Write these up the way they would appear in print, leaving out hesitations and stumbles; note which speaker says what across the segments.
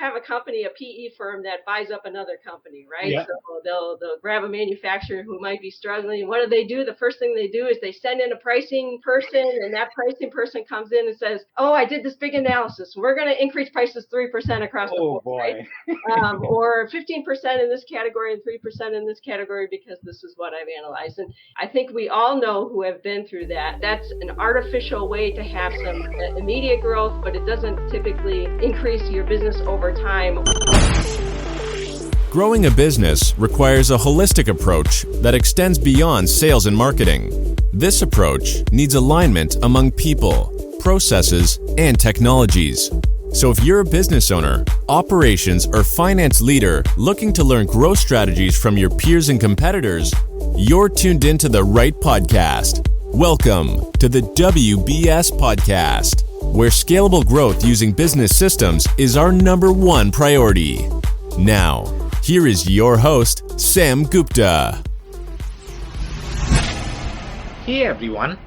Speaker 1: have a company, a PE firm that buys up another company, right?
Speaker 2: Yeah.
Speaker 1: So they'll grab a manufacturer who might be struggling. What do? The first thing they do is they send in a pricing person, and that pricing person comes in and says, "Oh, I did this big analysis. We're going to increase prices 3% across the
Speaker 2: Oh
Speaker 1: board, right?
Speaker 2: boy.
Speaker 1: Or 15% in this category and 3% in this category because this is what I've analyzed." And I think we all know who have been through that. That's an artificial way to have some immediate growth, but it doesn't typically increase your business over time.
Speaker 3: Growing a business requires a holistic approach that extends beyond sales and marketing. This approach needs alignment among people, processes, and technologies. So if you're a business owner, operations, or finance leader looking to learn growth strategies from your peers and competitors, you're tuned into the right podcast. Welcome to the WBS Podcast, where scalable growth using business systems is our number one priority. Now, here is your host, Sam Gupta.
Speaker 2: Hey everyone,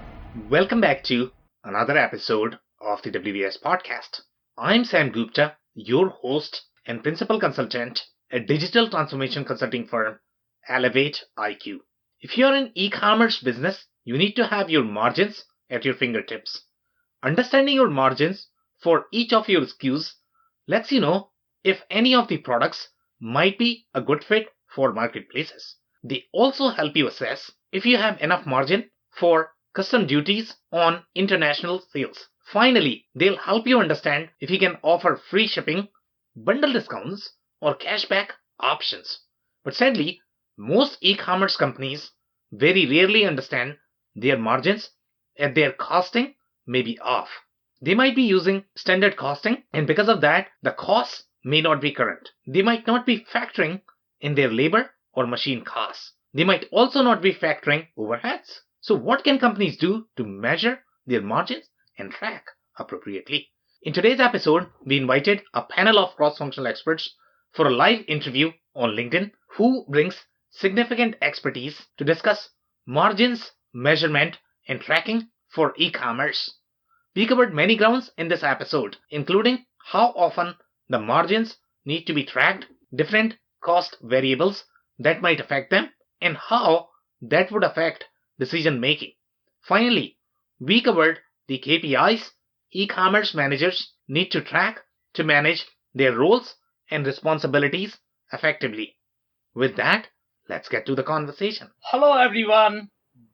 Speaker 2: welcome back to another episode of the WBS Podcast. I'm Sam Gupta, your host and principal consultant at digital transformation consulting firm Elevate IQ. If you're an e-commerce business, you need to have your margins at your fingertips. Understanding your margins for each of your SKUs lets you know if any of the products might be a good fit for marketplaces. They also help you assess if you have enough margin for custom duties on international sales. Finally, they'll help you understand if you can offer free shipping, bundle discounts, or cashback options. But sadly, most e-commerce companies very rarely understand their margins and their costing may be off. They might be using standard costing, and because of that, the costs may not be current. They might not be factoring in their labor or machine costs. They might also not be factoring overheads. So what can companies do to measure their margins and track appropriately? In today's episode, we invited a panel of cross-functional experts for a live interview on LinkedIn who brings significant expertise to discuss margins, measurement, and tracking for e-commerce. We covered many grounds in this episode, including how often the margins need to be tracked, different cost variables that might affect them, and how that would affect decision making. Finally, we covered the KPIs e-commerce managers need to track to manage their roles and responsibilities effectively. With that, let's get to the conversation. Hello everyone,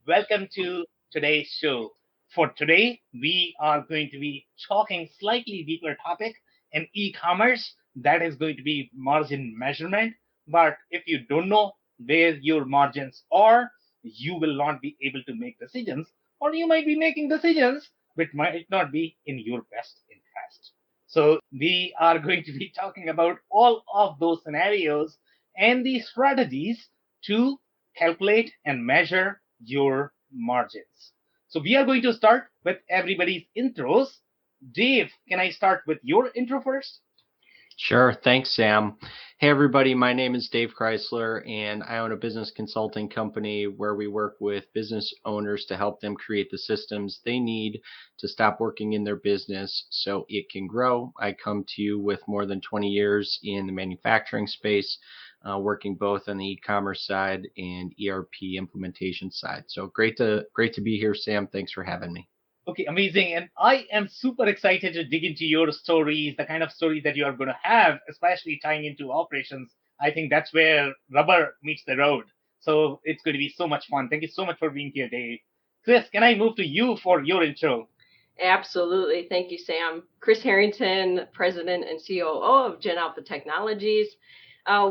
Speaker 2: welcome to today's show. For today, we are going to be talking slightly deeper topic in e-commerce, that is going to be margin measurement. But if you don't know where your margins are, you will not be able to make decisions, or you might be making decisions which might not be in your best interest. So we are going to be talking about all of those scenarios and the strategies to calculate and measure your margins. So we are going to start with everybody's intros. Dave, can I start with your intro first?
Speaker 4: Sure. Thanks, Sam. Hey, everybody. My name is Dave Chrysler, and I own a business consulting company where we work with business owners to help them create the systems they need to stop working in their business so it can grow. I come to you with more than 20 years in the manufacturing space, working both on the e-commerce side and ERP implementation side. So great to be here, Sam. Thanks for having me.
Speaker 2: Okay, amazing. And I am super excited to dig into your stories, the kind of stories that you are going to have, especially tying into operations. I think that's where rubber meets the road. So it's going to be so much fun. Thank you so much for being here, Dave. Chris, can I move to you for your intro?
Speaker 1: Absolutely. Thank you, Sam. Chris Harrington, President and COO of Gen Alpha Technologies.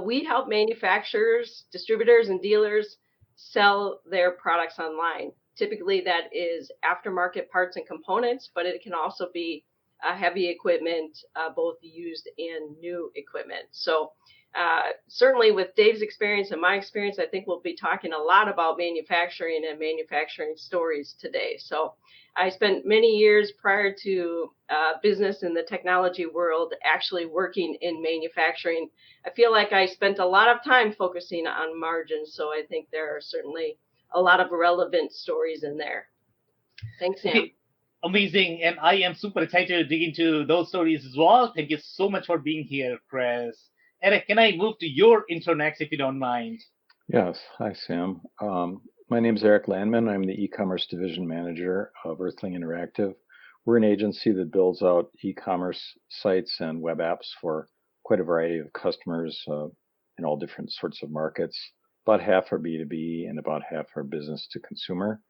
Speaker 1: We help manufacturers, distributors, and dealers sell their products online. Typically, that is aftermarket parts and components, but it can also be heavy equipment, both used and new equipment. So certainly with Dave's experience and my experience, I think we'll be talking a lot about manufacturing and manufacturing stories today. So I spent many years prior to business in the technology world actually working in manufacturing. I feel like I spent a lot of time focusing on margins, so I think there are certainly a lot of relevant stories in there. Thanks, Sam.
Speaker 2: Amazing. And I am super excited to dig into those stories as well. Thank you so much for being here, Chris. Eric, can I move to your intro next if you don't mind?
Speaker 5: Yes. Hi, Sam. My name is Eric Landman. I'm the e-commerce division manager of Earthling Interactive. We're an agency that builds out e-commerce sites and web apps for quite a variety of customers in all different sorts of markets. About half are B2B and about half are business to consumer.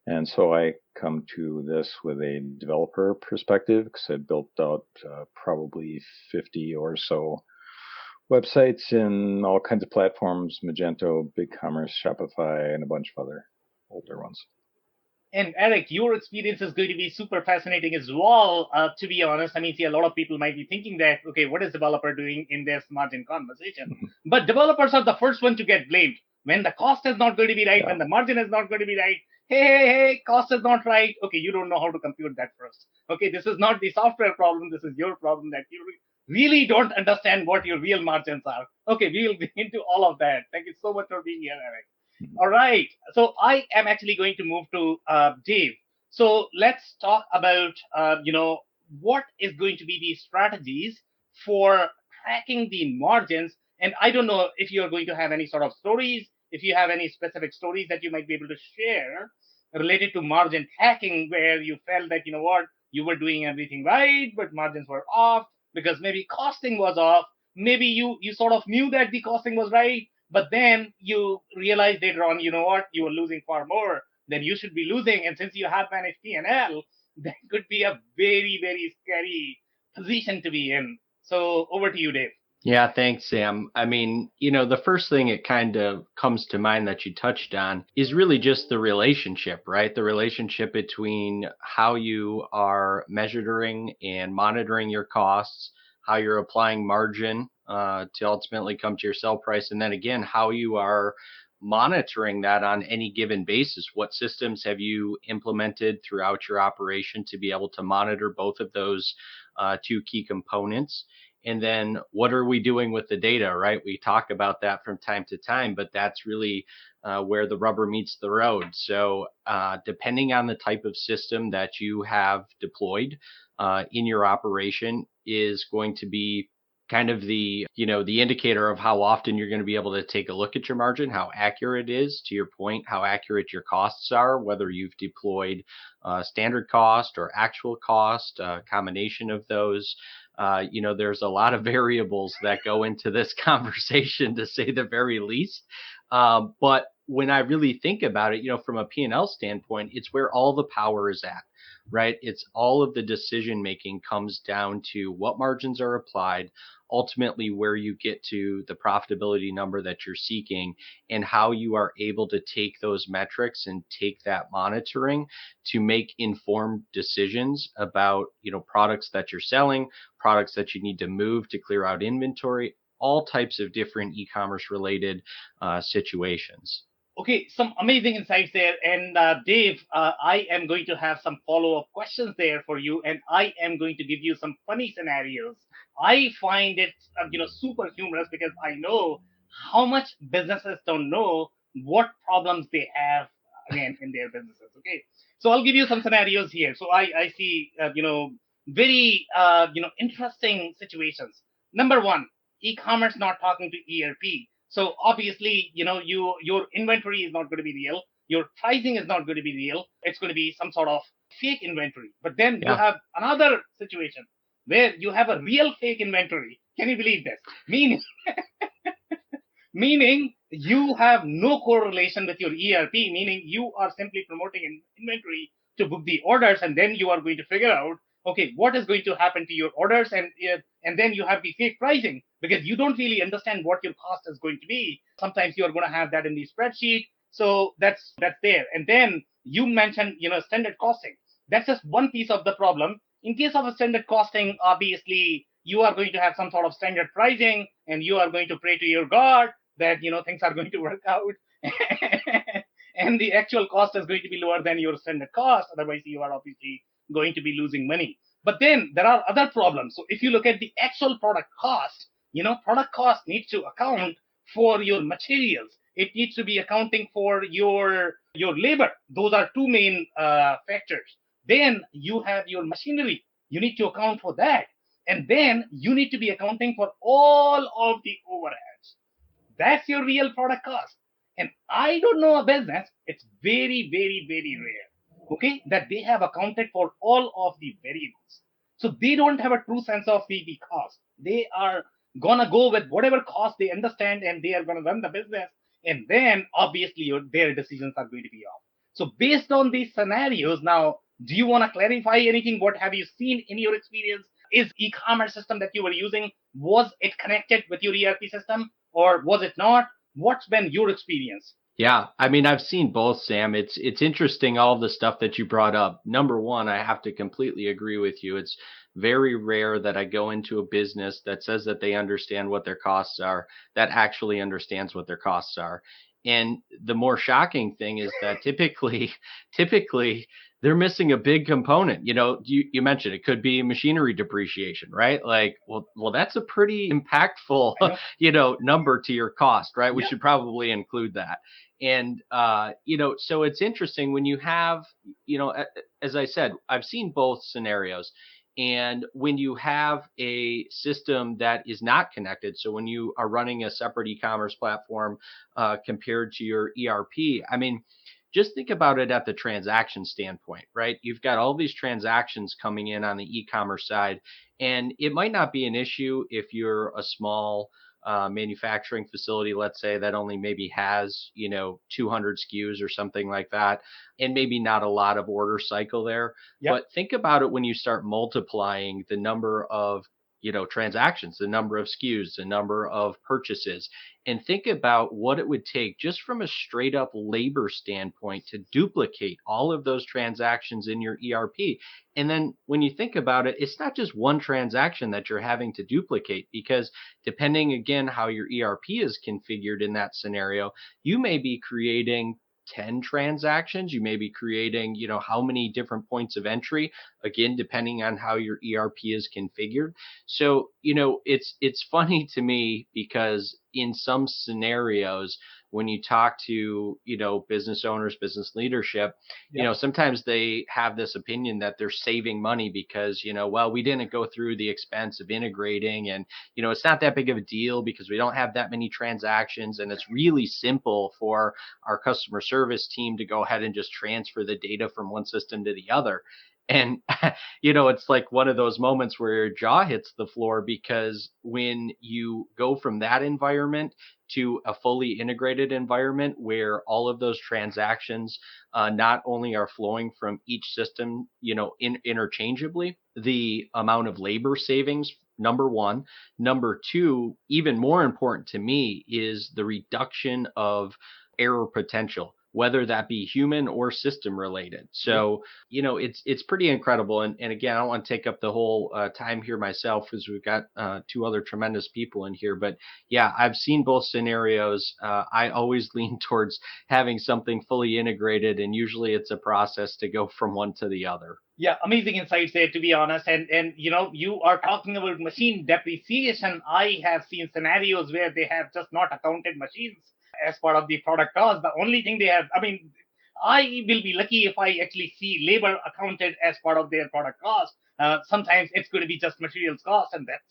Speaker 5: And so I come to this with a developer perspective because I built out probably 50 or so websites in all kinds of platforms, Magento, BigCommerce, Shopify, and a bunch of other older ones.
Speaker 2: And Eric, your experience is going to be super fascinating as well, to be honest. I mean, see, a lot of people might be thinking that, okay, what is developer doing in this margin conversation? But developers are the first one to get blamed. When the cost is not going to be right, when the margin is not going to be right, hey, cost is not right. Okay, you don't know how to compute that first. Okay, this is not the software problem. This is your problem that you really don't understand what your real margins are. Okay, we'll get into all of that. Thank you so much for being here, Eric. All right. So I am actually going to move to Dave. So let's talk about, what is going to be the strategies for tracking the margins. And I don't know if you're going to have any sort of stories, if you have any specific stories that you might be able to share related to margin tracking where you felt that, you were doing everything right, but margins were off because maybe costing was off. Maybe you sort of knew that the costing was right, but then you realize later on, you were losing far more than you should be losing. And since you have managed P&L, that could be a very, very scary position to be in. So over to you, Dave.
Speaker 4: Yeah, thanks, Sam. I mean, the first thing it kind of comes to mind that you touched on is really just the relationship, right? The relationship between how you are measuring and monitoring your costs, how you're applying margin to ultimately come to your sell price, and then again, how you are monitoring that on any given basis. What systems have you implemented throughout your operation to be able to monitor both of those two key components? And then what are we doing with the data, right? We talk about that from time to time, but that's really where the rubber meets the road. So depending on the type of system that you have deployed in your operation is going to be kind of the indicator of how often you're going to be able to take a look at your margin, how accurate it is, to your point, how accurate your costs are, whether you've deployed standard cost or actual cost, a combination of those. There's a lot of variables that go into this conversation, to say the very least. But when I really think about it, from a P&L standpoint, it's where all the power is at, right? It's all of the decision making comes down to what margins are applied, ultimately where you get to the profitability number that you're seeking, and how you are able to take those metrics and take that monitoring to make informed decisions about, products that you're selling, products that you need to move to clear out inventory, all types of different e-commerce related situations.
Speaker 2: Okay, some amazing insights there. And Dave, I am going to have some follow-up questions there for you, and I am going to give you some funny scenarios. I find it, super humorous because I know how much businesses don't know what problems they have, again, in their businesses. Okay, so I'll give you some scenarios here. So I see, very, interesting situations. Number one, e-commerce not talking to ERP. So obviously, your inventory is not going to be real. Your pricing is not going to be real. It's going to be some sort of fake inventory. But then you have another situation where you have a real fake inventory. Can you believe this? Meaning you have no correlation with your ERP, meaning you are simply promoting an inventory to book the orders, and then you are going to figure out, okay, what is going to happen to your orders, and then you have the fake pricing because you don't really understand what your cost is going to be. Sometimes you are going to have that in the spreadsheet. So that's there. And then you mentioned, standard costing. That's just one piece of the problem. In case of a standard costing, obviously you are going to have some sort of standard pricing, and you are going to pray to your God that, things are going to work out. And the actual cost is going to be lower than your standard cost. Otherwise, you are obviously going to be losing money. But then there are other problems. So if you look at the actual product cost, product cost needs to account for your materials. It needs to be accounting for your labor. Those are two main factors. Then you have your machinery. You need to account for that. And then you need to be accounting for all of the overheads. That's your real product cost. And I don't know a business, it's very, very, very rare, okay, that they have accounted for all of the variables. So they don't have a true sense of the cost. They are gonna go with whatever cost they understand and they are gonna run the business. And then obviously their decisions are going to be off. So based on these scenarios, now, do you want to clarify anything? What have you seen in your experience? Is e-commerce system that you were using, was it connected with your ERP system or was it not? What's been your experience?
Speaker 4: Yeah, I mean, I've seen both, Sam. It's interesting all the stuff that you brought up. Number one, I have to completely agree with you. It's very rare that I go into a business that says that they understand what their costs are, that actually understands what their costs are. And the more shocking thing is that typically they're missing a big component. You mentioned it could be machinery depreciation, right? Like, well, that's a pretty impactful, number to your cost, right? We should probably include that. And, so it's interesting when you have, as I said, I've seen both scenarios. And when you have a system that is not connected, so when you are running a separate e-commerce platform compared to your ERP, I mean, just think about it at the transaction standpoint, right? You've got all these transactions coming in on the e-commerce side, and it might not be an issue if you're a small manufacturing facility, let's say, that only maybe has 200 SKUs or something like that, and maybe not a lot of order cycle there.
Speaker 2: Yep.
Speaker 4: But think about it when you start multiplying the number of transactions, the number of SKUs, the number of purchases, and think about what it would take just from a straight up labor standpoint to duplicate all of those transactions in your ERP. And then when you think about it, it's not just one transaction that you're having to duplicate, because depending again how your ERP is configured in that scenario, you may be creating 10 transactions. You may be creating, how many different points of entry, again, depending on how your ERP is configured. So, it's funny to me because in some scenarios, when you talk to, business owners, business leadership, sometimes they have this opinion that they're saving money because, well, we didn't go through the expense of integrating and, it's not that big of a deal because we don't have that many transactions. And it's really simple for our customer service team to go ahead and just transfer the data from one system to the other. And, it's like one of those moments where your jaw hits the floor, because when you go from that environment to a fully integrated environment where all of those transactions not only are flowing from each system, interchangeably, the amount of labor savings, number one. Number two, even more important to me, is the reduction of error potential, whether that be human or system related. So, it's pretty incredible. And again, I don't want to take up the whole time here myself, because we've got two other tremendous people in here. But yeah, I've seen both scenarios. I always lean towards having something fully integrated, and usually it's a process to go from one to the other.
Speaker 2: Yeah, amazing insights there, to be honest. And you are talking about machine depreciation. I have seen scenarios where they have just not accounted machines as part of the product cost. The only thing they have, I mean, I will be lucky if I actually see labor accounted as part of their product cost. Sometimes it's going to be just materials cost, and that's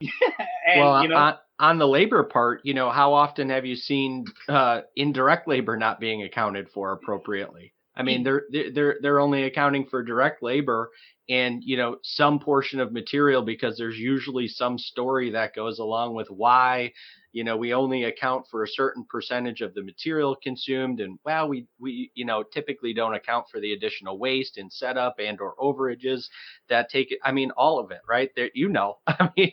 Speaker 2: it. And,
Speaker 4: well, on the labor part, how often have you seen indirect labor not being accounted for appropriately? I mean, they're only accounting for direct labor and, some portion of material, because there's usually some story that goes along with why, we only account for a certain percentage of the material consumed. And well, we typically don't account for the additional waste and setup and or overages that take it. I mean, all of it, right there, I mean,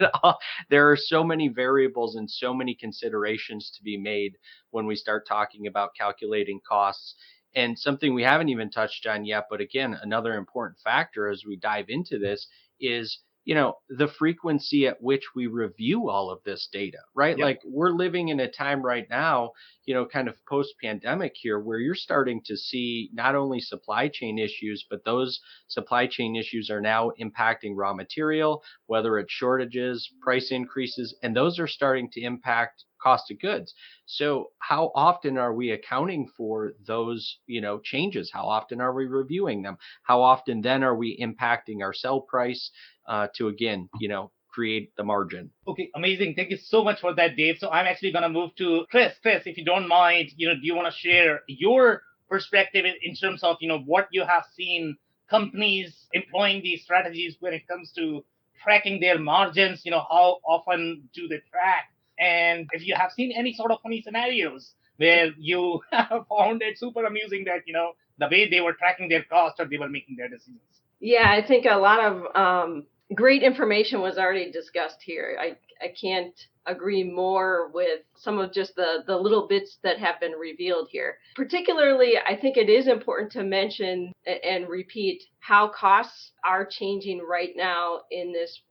Speaker 4: there are so many variables and so many considerations to be made when we start talking about calculating costs. And something we haven't even touched on yet, but again, another important factor as we dive into this is, the frequency at which we review all of this data, right? Yep. Like, we're living in a time right now, kind of post-pandemic here, where you're starting to see not only supply chain issues, but those supply chain issues are now impacting raw material, whether it's shortages, price increases, and those are starting to impact cost of goods. So how often are we accounting for those, changes? How often are we reviewing them? How often then are we impacting our sell price to, again, create the margin?
Speaker 2: Okay, amazing. Thank you so much for that, Dave. So I'm actually going to move to Chris. Chris, if you don't mind, do you want to share your perspective in terms of, what you have seen companies employing these strategies when it comes to tracking their margins? How often do they track? And if you have seen any sort of funny scenarios where you have found it super amusing that, the way they were tracking their costs or they were making their decisions.
Speaker 1: Yeah, I think a lot of great information was already discussed here. I can't agree more with some of just the little bits that have been revealed here. Particularly, I think it is important to mention and repeat how costs are changing right now in this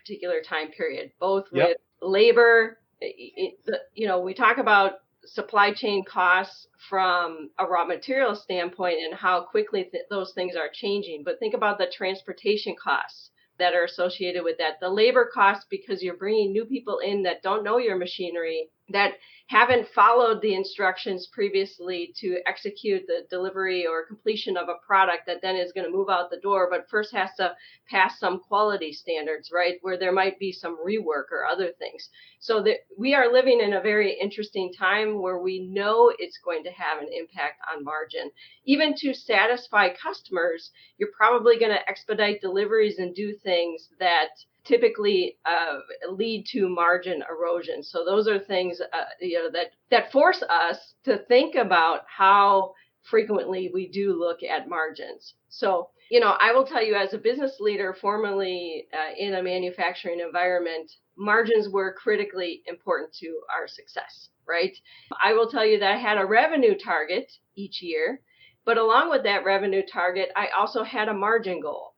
Speaker 1: particular time period, both with labor. We talk about supply chain costs from a raw material standpoint and how quickly those things are changing. But think about the transportation costs that are associated with that, the labor costs, because you're bringing new people in that don't know your machinery, that haven't followed the instructions previously to execute the delivery or completion of a product that then is going to move out the door, but first has to pass some quality standards, right, where there might be some rework or other things. So that we are living in a very interesting time where we know it's going to have an impact on margin. Even to satisfy customers, you're probably going to expedite deliveries and do things that typically lead to margin erosion. So those are things that force us to think about how frequently we do look at margins. So, I will tell you, as a business leader formerly in a manufacturing environment, margins were critically important to our success, right? I will tell you that I had a revenue target each year, but along with that revenue target, I also had a margin goal.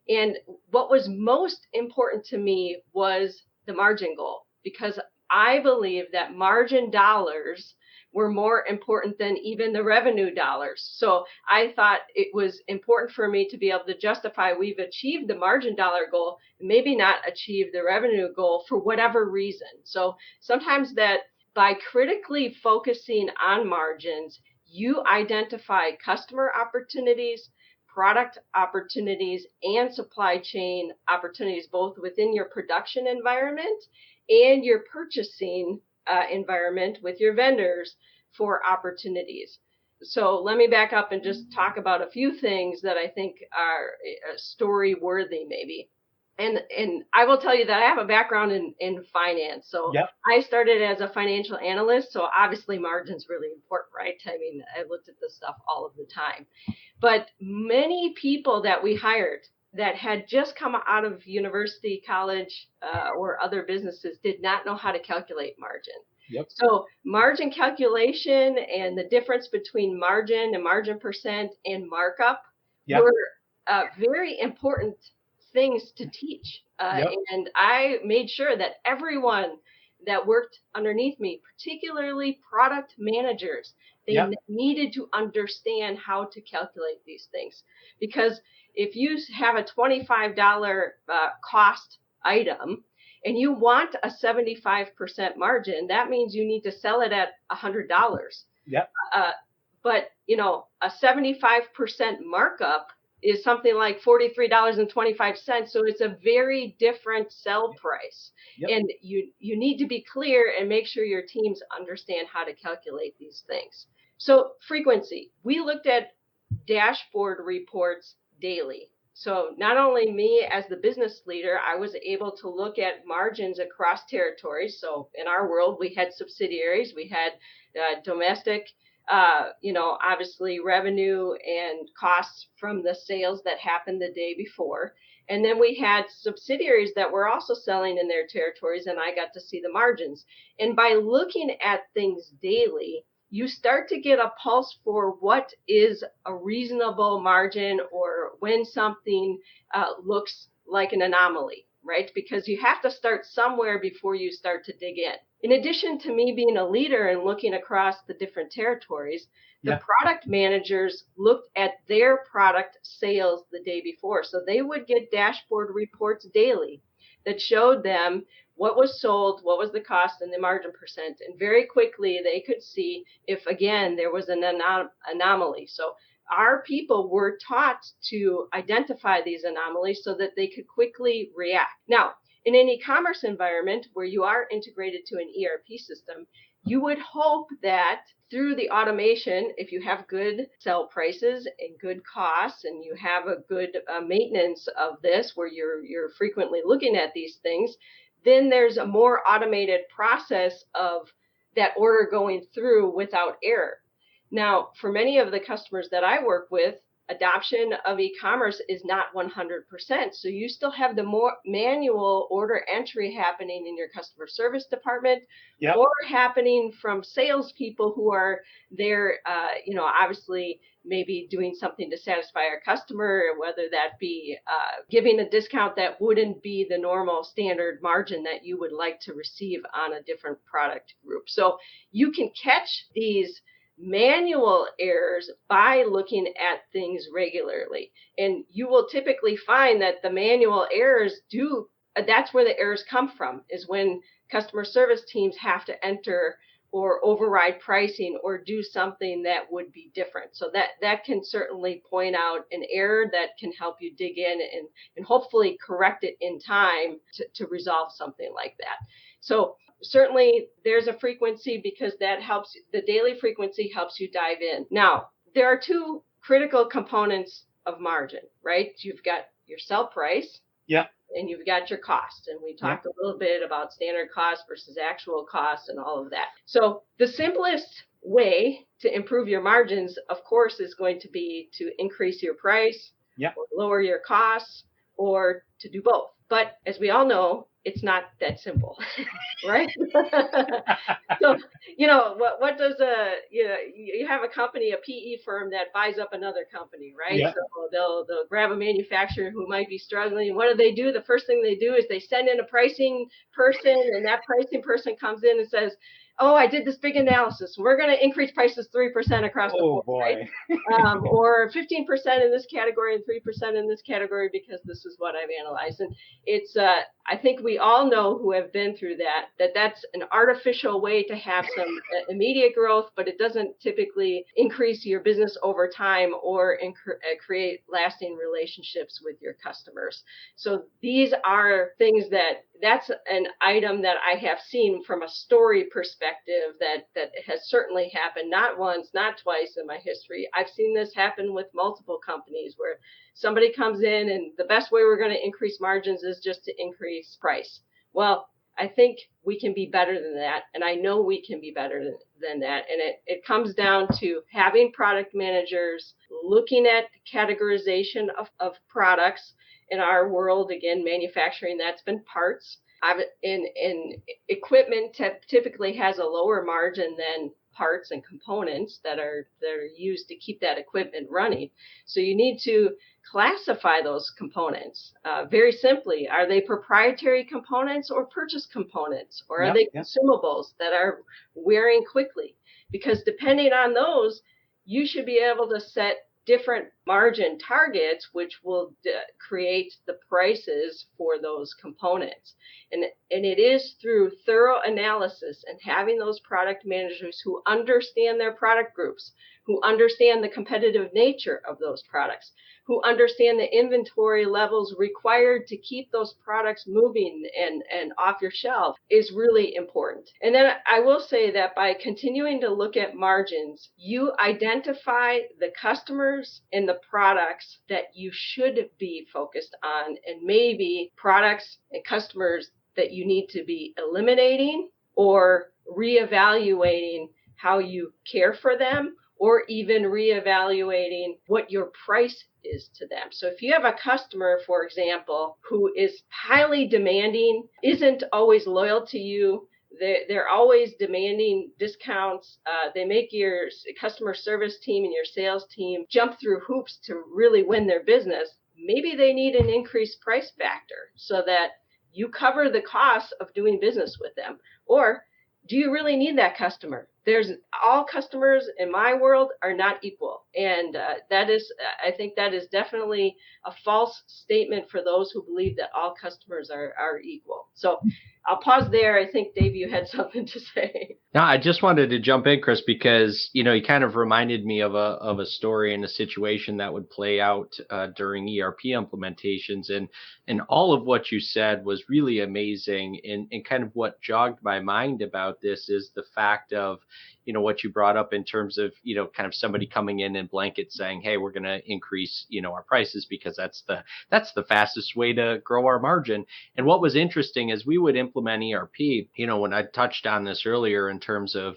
Speaker 1: And what was most important to me was the margin goal, because I believe that margin dollars were more important than even the revenue dollars. So I thought it was important for me to be able to justify we've achieved the margin dollar goal, maybe not achieve the revenue goal for whatever reason. So sometimes that by critically focusing on margins, you identify customer opportunities, product opportunities, and supply chain opportunities, both within your production environment and your purchasing environment with your vendors for opportunities. So let me back up and just talk about a few things that I think are story worthy maybe. And I will tell you that I have a background in finance. So I started as a financial analyst. So obviously margin's really important, right? I mean, I looked at this stuff all of the time. But many people that we hired that had just come out of university, college, or other businesses did not know how to calculate margin. So margin calculation and the difference between margin and margin percent and markup were very important things to teach. And I made sure that everyone that worked underneath me, particularly product managers, they needed to understand how to calculate these things. Because if you have a $25 cost item and you want a 75% margin, that means you need to sell it at $100. But, a 75% markup is something like $43.25. So it's a very different sell price. And you need to be clear and make sure your teams understand how to calculate these things. So frequency, we looked at dashboard reports daily. So not only me as the business leader, I was able to look at margins across territories. So in our world, we had subsidiaries, we had domestic, obviously revenue and costs from the sales that happened the day before. And then we had subsidiaries that were also selling in their territories, and I got to see the margins. And by looking at things daily, you start to get a pulse for what is a reasonable margin or when something looks like an anomaly, right? Because you have to start somewhere before you start to dig in. In addition to me being a leader and looking across the different territories, the product managers looked at their product sales the day before. So they would get dashboard reports daily that showed them what was sold, what was the cost, and the margin percent. And very quickly, they could see if, again, there was an anomaly. So our people were taught to identify these anomalies so that they could quickly react. Now, in an e-commerce environment where you are integrated to an ERP system, you would hope that through the automation, if you have good sell prices and good costs, and you have a good maintenance of this where you're frequently looking at these things, then there's a more automated process of that order going through without error. Now, for many of the customers that I work with, adoption of e-commerce is not 100%. So you still have the more manual order entry happening in your customer service department,
Speaker 2: Yep.
Speaker 1: or happening from salespeople who are there, obviously maybe doing something to satisfy our customer, whether that be giving a discount that wouldn't be the normal standard margin that you would like to receive on a different product group. So you can catch these manual errors by looking at things regularly. And you will typically find that the manual errors that's where the errors come from, is when customer service teams have to enter or override pricing or do something that would be different. So that can certainly point out an error that can help you dig in and hopefully correct it in time to resolve something like that. So certainly there's a frequency, because that helps. The daily frequency helps you dive in. Now, there are two critical components of margin, right? You've got your sell price.
Speaker 2: Yeah.
Speaker 1: And you've got your cost. And we talked a little bit about standard cost versus actual cost and all of that. So the simplest way to improve your margins, of course, is going to be to increase your price, or lower your costs, or to do both. But as we all know, it's not that simple, right? So, what does you have a company, a PE firm that buys up another company, right?
Speaker 2: Yeah.
Speaker 1: So they'll grab a manufacturer who might be struggling. What do? The first thing they do is they send in a pricing person, and that pricing person comes in and says, oh, I did this big analysis. We're going to increase prices 3% across the board,
Speaker 2: boy.
Speaker 1: Right? Or 15% in this category and 3% in this category, because this is what I've analyzed. And it's, I think we all know who have been through that's an artificial way to have some immediate growth, but it doesn't typically increase your business over time or create lasting relationships with your customers. So these are things that's an item that I have seen from a story perspective that has certainly happened, not once, not twice in my history. I've seen this happen with multiple companies where somebody comes in and the best way we're going to increase margins is just to increase price. Well, I think we can be better than that. And I know we can be better than that. And it comes down to having product managers looking at categorization of products. In our world, again, manufacturing, that's been parts. In equipment typically has a lower margin than parts and components that are used to keep that equipment running. So you need to classify those components very simply. Are they proprietary components or purchase components? Or are they consumables that are wearing quickly? Because depending on those, you should be able to set different margin targets, which will create the prices for those components. And it is through thorough analysis and having those product managers who understand their product groups, who understand the competitive nature of those products, who understand the inventory levels required to keep those products moving and off your shelf, is really important. And then I will say that by continuing to look at margins, you identify the customers and the products that you should be focused on, and maybe products and customers that you need to be eliminating or reevaluating how you care for them, or even reevaluating what your price is to them. So if you have a customer, for example, who is highly demanding, isn't always loyal to you, they're always demanding discounts, they make your customer service team and your sales team jump through hoops to really win their business, maybe they need an increased price factor so that you cover the costs of doing business with them. Or do you really need that customer? there's all customers in my world are not equal. And I think that is definitely a false statement for those who believe that all customers are equal. So I'll pause there. I think, Dave, you had something to say.
Speaker 4: No, I just wanted to jump in, Chris, because you kind of reminded me of a story and a situation that would play out during ERP implementations, and all of what you said was really amazing. And kind of what jogged my mind about this is the fact of what you brought up in terms of kind of somebody coming in blanket saying, hey, we're going to increase our prices because that's the fastest way to grow our margin. And what was interesting is we would implement ERP, when I touched on this earlier in terms of,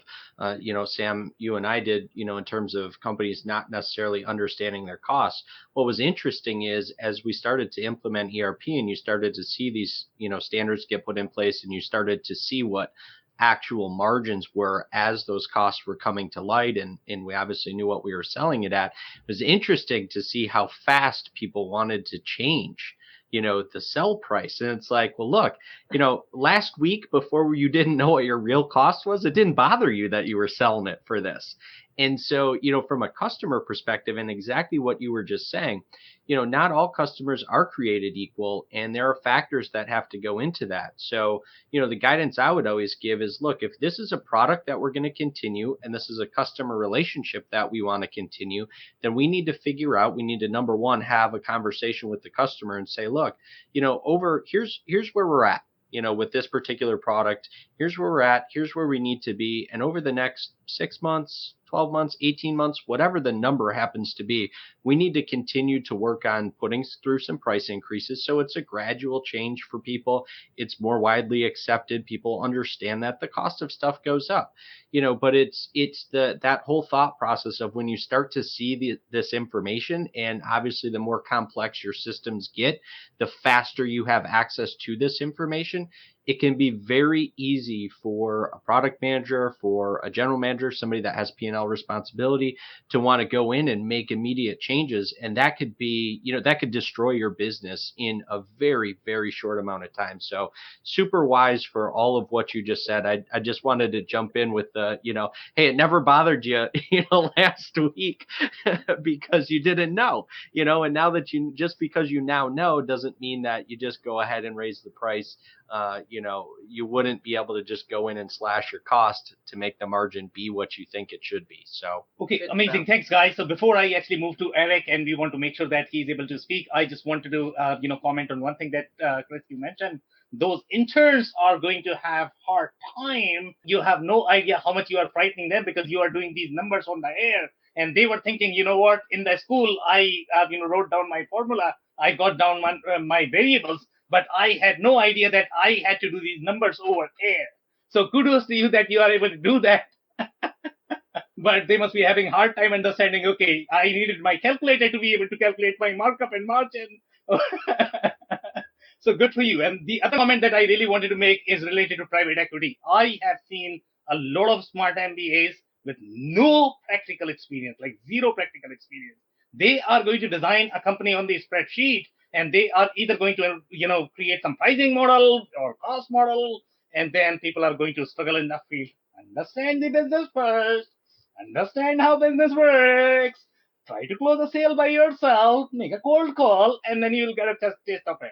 Speaker 4: Sam, you and I did, in terms of companies not necessarily understanding their costs. What was interesting is as we started to implement ERP and you started to see these, standards get put in place and you started to see what actual margins were as those costs were coming to light, and we obviously knew what we were selling it at. It was interesting to see how fast people wanted to change the sell price. And it's like, well, look, last week before you didn't know what your real cost was, it didn't bother you that you were selling it for this. And so, from a customer perspective, and exactly what you were just saying, not all customers are created equal, and there are factors that have to go into that. So, the guidance I would always give is, look, if this is a product that we're going to continue, and this is a customer relationship that we want to continue, then we need to number one, have a conversation with the customer and say, look, here's where we're at. With this particular product, here's where we're at, here's where we need to be. And over the next 6 months, 12 months, 18 months, whatever the number happens to be, we need to continue to work on putting through some price increases. So it's a gradual change for people. It's more widely accepted. People understand that the cost of stuff goes up, but it's that whole thought process of when you start to see this information, and obviously the more complex your systems get, the faster you have access to this information. It can be very easy for a product manager, for a general manager, somebody that has P&L responsibility, to want to go in and make immediate changes. And that could be, that could destroy your business in a very, very short amount of time. So super wise for all of what you just said. I just wanted to jump in with the, hey, it never bothered you, last week because you didn't know, and now that just because you now know doesn't mean that you just go ahead and raise the price. You wouldn't be able to just go in and slash your cost to make the margin be what you think it should be. So,
Speaker 2: okay, amazing. Thanks, guys. So before I actually move to Eric and we want to make sure that he's able to speak, I just wanted to, comment on one thing that, Chris, you mentioned. Those interns are going to have hard time. You have no idea how much you are frightening them because you are doing these numbers on the air. And they were thinking, you know what, in the school, I, wrote down my formula. I got down my variables. But I had no idea that I had to do these numbers over air. So kudos to you that you are able to do that. But they must be having a hard time understanding, okay, I needed my calculator to be able to calculate my markup and margin. So good for you. And the other comment that I really wanted to make is related to private equity. I have seen a lot of smart MBAs with no practical experience, like zero practical experience. They are going to design a company on the spreadsheet, and they are either going to, create some pricing model or cost model, and then people are going to struggle in that field. Understand the business first. Understand how business works. Try to close a sale by yourself. Make a cold call, and then you'll get a taste of it.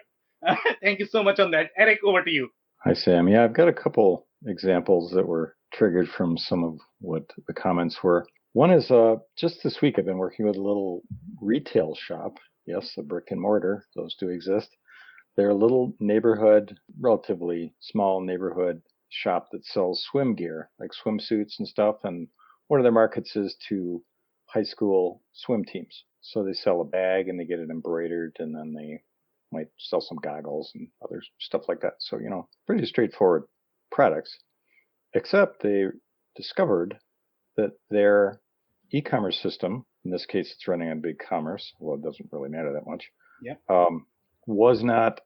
Speaker 2: Thank you so much on that. Eric, over to you.
Speaker 5: Hi, Sam. Yeah, I've got a couple examples that were triggered from some of what the comments were. One is just this week I've been working with a little retail shop. Yes, a brick and mortar. Those do exist. They're a little neighborhood, relatively small neighborhood shop that sells swim gear, like swimsuits and stuff. And one of their markets is to high school swim teams. So they sell a bag and they get it embroidered, and then they might sell some goggles and other stuff like that. So, pretty straightforward products, except they discovered that their e-commerce system, in this case, it's running on BigCommerce. Well, it doesn't really matter that much.
Speaker 2: Yeah.
Speaker 5: Was not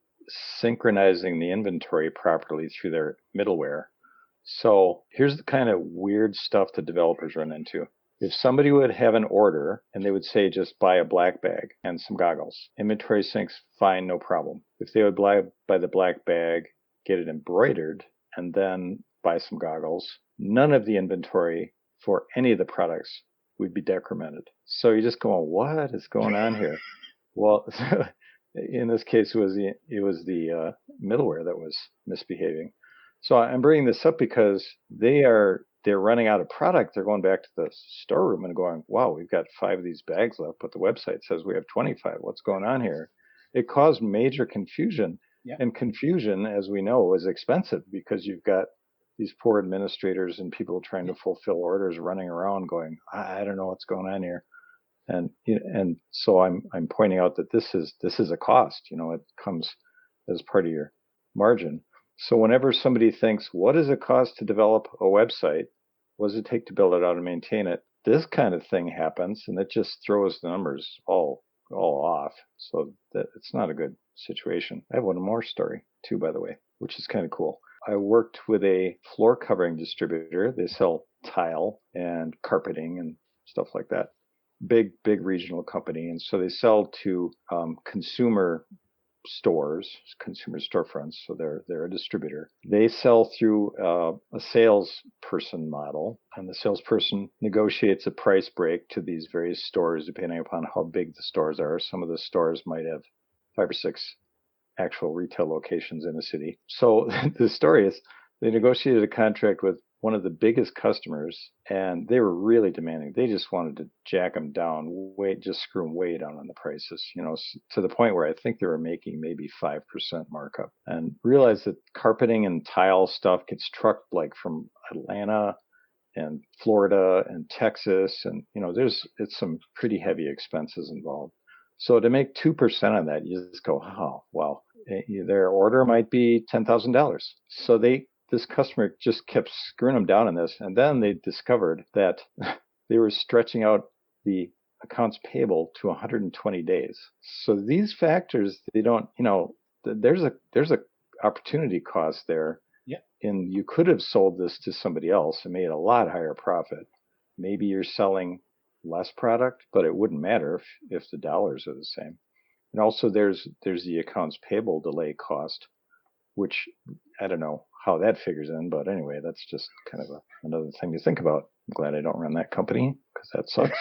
Speaker 5: synchronizing the inventory properly through their middleware. So here's the kind of weird stuff that developers run into. If somebody would have an order and they would say, just buy a black bag and some goggles, inventory syncs fine, no problem. If they would buy the black bag, get it embroidered, and then buy some goggles, none of the inventory for any of the products, we'd be decremented. So you're just going, what is going on here? Well, in this case, it was the middleware that was misbehaving. So I'm bringing this up because they're running out of product. They're going back to the storeroom and going, wow, we've got 5 of these bags left, but the website says we have 25. What's going on here? It caused major confusion.
Speaker 2: Yeah.
Speaker 5: And confusion, as we know, is expensive because you've got these poor administrators and people trying to fulfill orders running around going, I don't know what's going on here. And so I'm pointing out that this is a cost. It comes as part of your margin. So whenever somebody thinks, what does it cost to develop a website? What does it take to build it out and maintain it? This kind of thing happens, and it just throws the numbers all off. So that it's not a good situation. I have one more story too, by the way, which is kind of cool. I worked with a floor covering distributor. They sell tile and carpeting and stuff like that. Big regional company. And so they sell to consumer stores, consumer storefronts. So they're a distributor. They sell through a salesperson model, and the salesperson negotiates a price break to these various stores depending upon how big the stores are. Some of the stores might have 5 or 6 actual retail locations in a city. So the story is they negotiated a contract with one of the biggest customers, and they were really demanding. They just wanted to jack them down, just screw them way down on the prices, to the point where I think they were making maybe 5% markup. And realized that carpeting and tile stuff gets trucked like from Atlanta and Florida and Texas, and it's some pretty heavy expenses involved. So to make 2% on that, you just go, oh, well, their order might be $10,000. So this customer just kept screwing them down on this. And then they discovered that they were stretching out the accounts payable to 120 days. So these factors, they don't, there's a opportunity cost there.
Speaker 2: Yeah.
Speaker 5: And you could have sold this to somebody else and made a lot higher profit. Maybe you're selling less product, but it wouldn't matter if the dollars are the same. And also there's the accounts payable delay cost, which I don't know how that figures in, but anyway, that's just kind of another thing to think about. I'm glad I don't run that company because that sucks.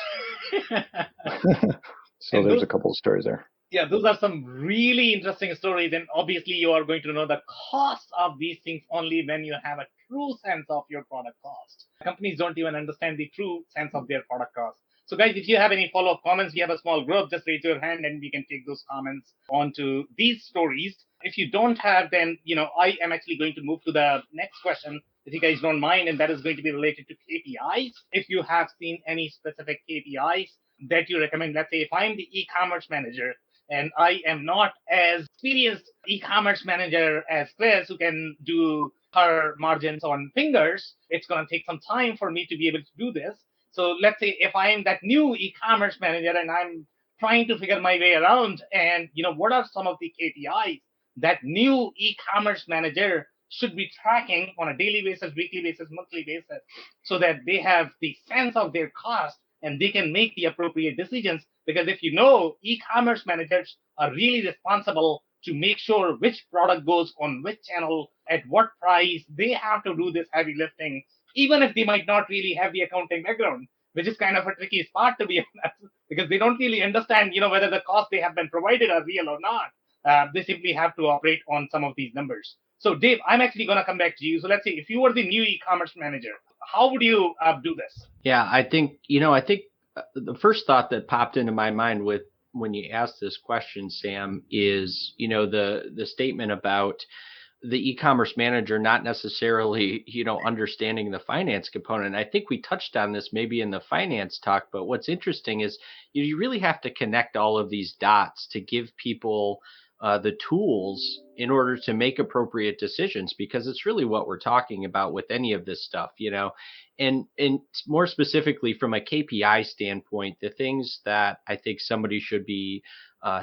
Speaker 5: So there's a couple of stories there.
Speaker 2: Yeah, those are some really interesting stories. And obviously you are going to know the cost of these things only when you have a true sense of your product cost. Companies don't even understand the true sense of their product cost. So guys, if you have any follow-up comments, we have a small group, just raise your hand and we can take those comments onto these stories. If you don't have, then, I am actually going to move to the next question, if you guys don't mind, and that is going to be related to KPIs. If you have seen any specific KPIs that you recommend, let's say if I'm the e-commerce manager and I am not as experienced e-commerce manager as Chris, who can do her margins on fingers, it's going to take some time for me to be able to do this. So let's say if I am that new e-commerce manager and I'm trying to figure my way around, and what are some of the KPIs that new e-commerce manager should be tracking on a daily basis, weekly basis, monthly basis, so that they have the sense of their cost and they can make the appropriate decisions. Because if e-commerce managers are really responsible to make sure which product goes on which channel, at what price, they have to do this heavy lifting, even if they might not really have the accounting background, which is kind of a tricky spot to be honest, because they don't really understand, whether the costs they have been provided are real or not. They simply have to operate on some of these numbers. So Dave, I'm actually going to come back to you. So let's say if you were the new e-commerce manager, how would you do this?
Speaker 4: Yeah, I think the first thought that popped into my mind when you asked this question, Sam, is, the statement about the e-commerce manager not necessarily, understanding the finance component. I think we touched on this maybe in the finance talk, but what's interesting is you really have to connect all of these dots to give people the tools in order to make appropriate decisions, because it's really what we're talking about with any of this stuff, and more specifically from a KPI standpoint, the things that I think somebody should be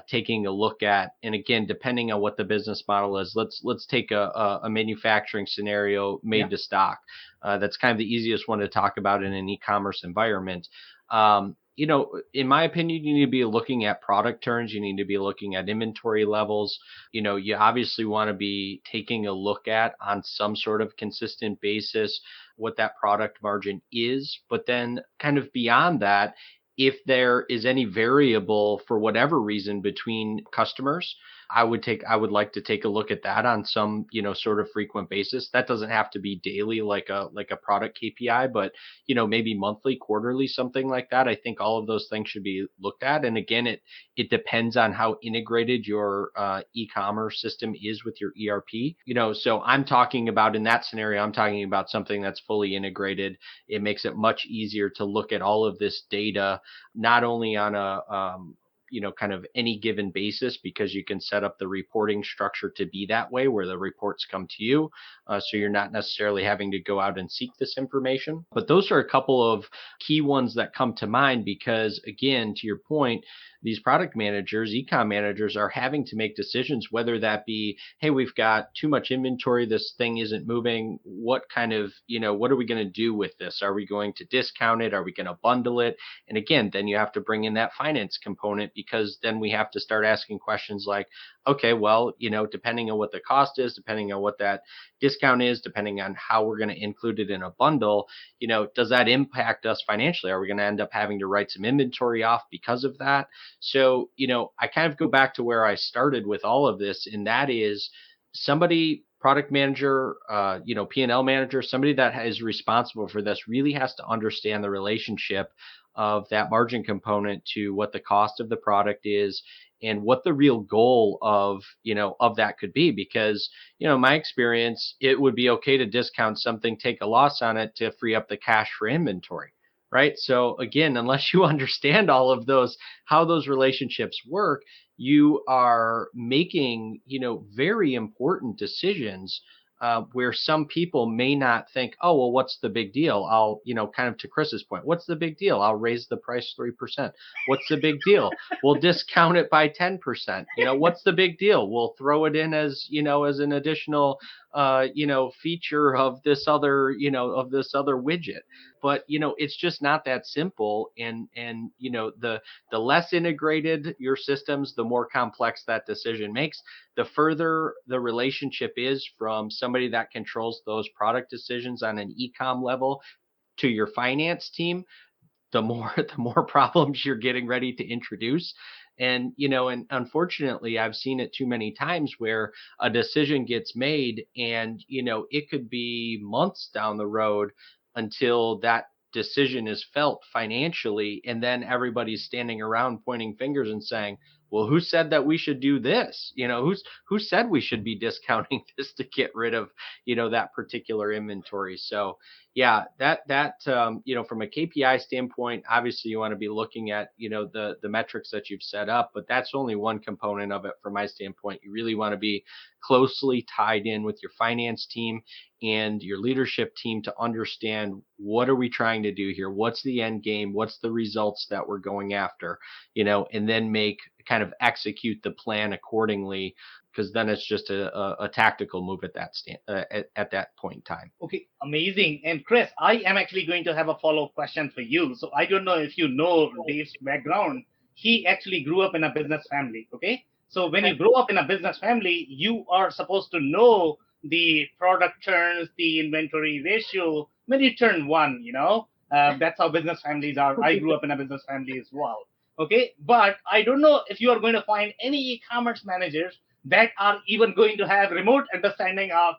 Speaker 4: taking a look at. And again, depending on what the business model is, let's take a manufacturing scenario made to stock. That's kind of the easiest one to talk about in an e-commerce environment. in my opinion, you need to be looking at product turns. You need to be looking at inventory levels. You obviously want to be taking a look at on some sort of consistent basis what that product margin is. But then kind of beyond that, if there is any variable for whatever reason between customers, I would like to take a look at that on some, sort of frequent basis. That doesn't have to be daily like a product KPI, but maybe monthly, quarterly, something like that. I think all of those things should be looked at. And again, it depends on how integrated your e-commerce system is with your ERP. So I'm talking about, in that scenario, I'm talking about something that's fully integrated. It makes it much easier to look at all of this data, not only on a kind of any given basis, because you can set up the reporting structure to be that way where the reports come to you. So you're not necessarily having to go out and seek this information. But those are a couple of key ones that come to mind because, again, to your point, these product managers, e-com managers are having to make decisions, whether that be, hey, we've got too much inventory, this thing isn't moving. What kind of, what are we going to do with this? Are we going to discount it? Are we going to bundle it? And again, then you have to bring in that finance component, because then we have to start asking questions like, okay, well, depending on what the cost is, depending on what that discount is, depending on how we're going to include it in a bundle, does that impact us financially? Are we going to end up having to write some inventory off because of that? So, I kind of go back to where I started with all of this, and that is somebody, product manager, P&L manager, somebody that is responsible for this really has to understand the relationship of that margin component to what the cost of the product is and what the real goal of that could be. Because, my experience, it would be okay to discount something, take a loss on it to free up the cash for inventory. Right. So again, unless you understand all of those, how those relationships work, you are making, very important decisions where some people may not think, oh, well, what's the big deal? I'll, kind of to Chris's point, what's the big deal? I'll raise the price 3%. What's the big deal? We'll discount it by 10%. What's the big deal? We'll throw it in as, as an additional, feature of this other, widget. But, it's just not that simple. And the less integrated your systems, the more complex that decision makes. The further the relationship is from somebody that controls those product decisions on an e-com level to your finance team, the more problems you're getting ready to introduce. And, and unfortunately, I've seen it too many times where a decision gets made and, it could be months down the road until that decision is felt financially. And then everybody's standing around pointing fingers and saying, well, who said that we should do this? Who said we should be discounting this to get rid of, that particular inventory? So yeah, that from a KPI standpoint, obviously you want to be looking at, the metrics that you've set up, but that's only one component of it from my standpoint. You really want to be closely tied in with your finance team and your leadership team to understand, what are we trying to do here? What's the end game? What's the results that we're going after? And then kind of execute the plan accordingly, because then it's just a tactical move at that point in time.
Speaker 6: Okay, amazing. And Chris, I am actually going to have a follow-up question for you. So I don't know if you know Dave's background. He actually grew up in a business family. Okay, so when you grow up in a business family, you are supposed to know the product turns, the inventory ratio when you turn one. That's how business families are. I grew up in a business family as well. Okay, but I don't know if you are going to find any e-commerce managers that are even going to have remote understanding of,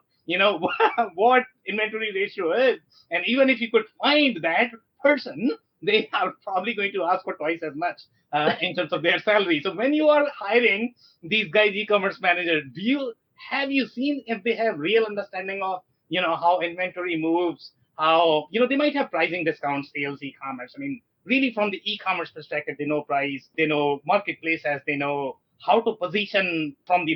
Speaker 6: what inventory ratio is. And even if you could find that person, they are probably going to ask for twice as much in terms of their salary. So when you are hiring these guys, e-commerce managers, have you seen if they have real understanding of, how inventory moves, how, they might have pricing discounts, sales, e-commerce. I mean, really from the e-commerce perspective, they know price, they know marketplaces, they know how to position from the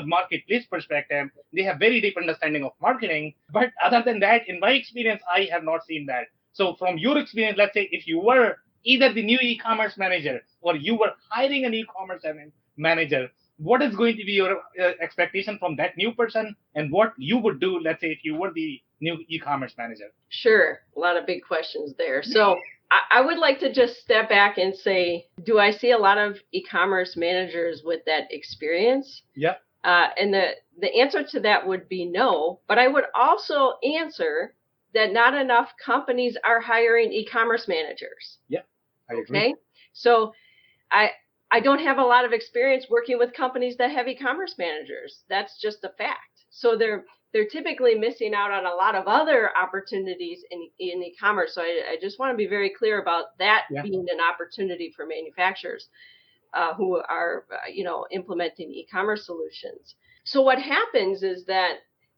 Speaker 6: marketplace perspective. They have very deep understanding of marketing. But other than that, in my experience, I have not seen that. So from your experience, let's say if you were either the new e-commerce manager or you were hiring an e-commerce manager, what is going to be your expectation from that new person and what you would do, let's say, if you were the new e-commerce manager?
Speaker 1: Sure. A lot of big questions there. So I would like to just step back and say, do I see a lot of e-commerce managers with that experience?
Speaker 6: Yeah.
Speaker 1: And the answer to that would be no. But I would also answer that not enough companies are hiring e-commerce managers.
Speaker 6: Yeah, I agree.
Speaker 1: Okay, so I don't have a lot of experience working with companies that have e-commerce managers. That's just a fact. So they're typically missing out on a lot of other opportunities in e-commerce. So I just want to be very clear about that being an opportunity for manufacturers who are implementing e-commerce solutions. So what happens is that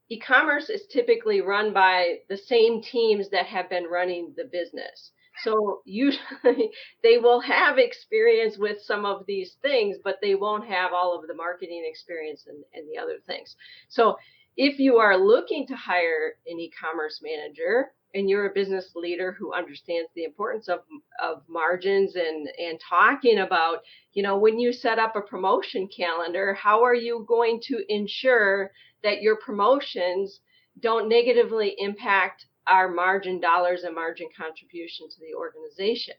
Speaker 1: e-commerce is typically run by the same teams that have been running the business. So usually they will have experience with some of these things, but they won't have all of the marketing experience and the other things. So if you are looking to hire an e-commerce manager and you're a business leader who understands the importance of margins and talking about, when you set up a promotion calendar, how are you going to ensure that your promotions don't negatively impact our margin dollars and margin contribution to the organization?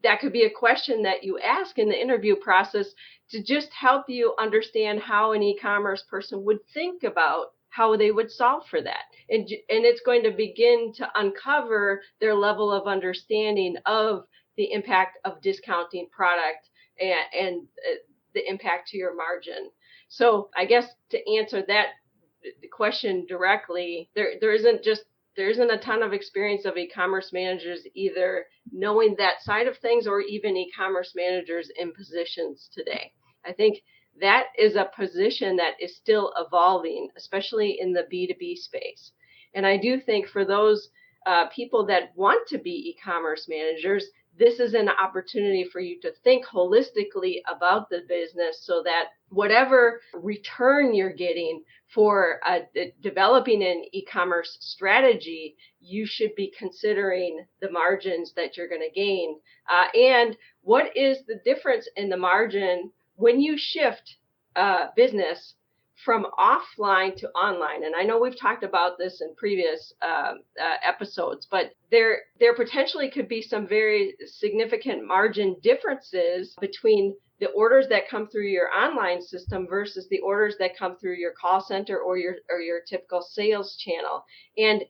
Speaker 1: That could be a question that you ask in the interview process to just help you understand how an e-commerce person would think about how they would solve for that. And it's going to begin to uncover their level of understanding of the impact of discounting product and the impact to your margin. So I guess to answer that question directly, there isn't a ton of experience of e-commerce managers either knowing that side of things or even e-commerce managers in positions today. I think that is a position that is still evolving, especially in the B2B space. And I do think for those people that want to be e-commerce managers, this is an opportunity for you to think holistically about the business so that whatever return you're getting for developing an e-commerce strategy, you should be considering the margins that you're going to gain. And what is the difference in the margin when you shift business from offline to online? And I know we've talked about this in previous episodes, but there potentially could be some very significant margin differences between the orders that come through your online system versus the orders that come through your call center or your typical sales channel. And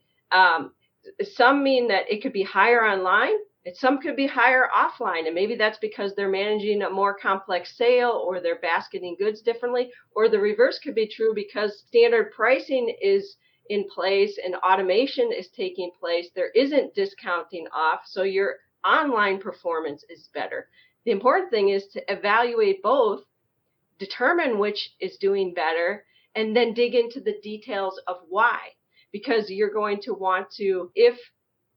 Speaker 1: some mean that it could be higher online, and some could be higher offline, and maybe that's because they're managing a more complex sale or they're basketing goods differently, or the reverse could be true because standard pricing is in place and automation is taking place. There isn't discounting off, so your online performance is better. The important thing is to evaluate both, determine which is doing better, and then dig into the details of why. Because you're going to want to, if